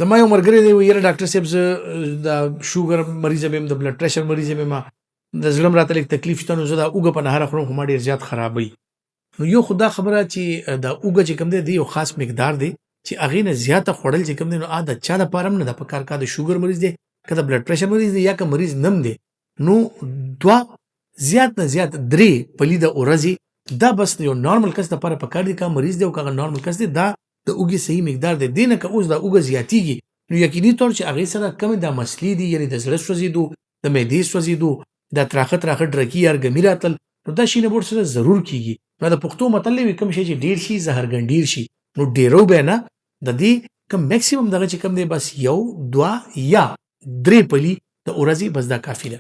زما یو ملګری دی وایي یاره ډاکټر صاحب زه د شوګر مریض یم د بلډ پریشر مریض یم د زړه م راته لږ تکلیف شته نو زه دا اوږه په نهاره خورم خو ما ډېر زیات خرابوي. نو یو خو دا خبره چې دا اوږه چې کوم دی د یو خاص مقدار دی چې هغې نه زیاته خوړل چې کوم دی نو د چا دپاره هم نه ده پکار که د شوګر مریض دی که د بلډ پریشر مریض دی یا که مریض نم دی نو دوه زیات نه زیات درې پلي د ورځې دا بس د یو نارمل کس دپاره پکار دی که مریض دی او که هغه نارمل کس دی دا د اوږې صحیح مقدار دی. دې نه که اوس دا اوږه زیاتیږي نو یقیني طور چې هغې سره کمې دا مسلې دي یعنې د زړه سوځېدو د معدې سوځېدو دا تراخه تراخه ډرکي یا ارګمي راتلل نو دا شي نه به ورسره ضرور کېږي. نو د پښتو متل دی کوم شی چې ډېر شي زهرګن ډېر شي نو ډېرو به نه د دې کوم میکسیمم دغه چې کوم دی بس یو دوه یا درې پلي د ورځې بس دا کافي ده.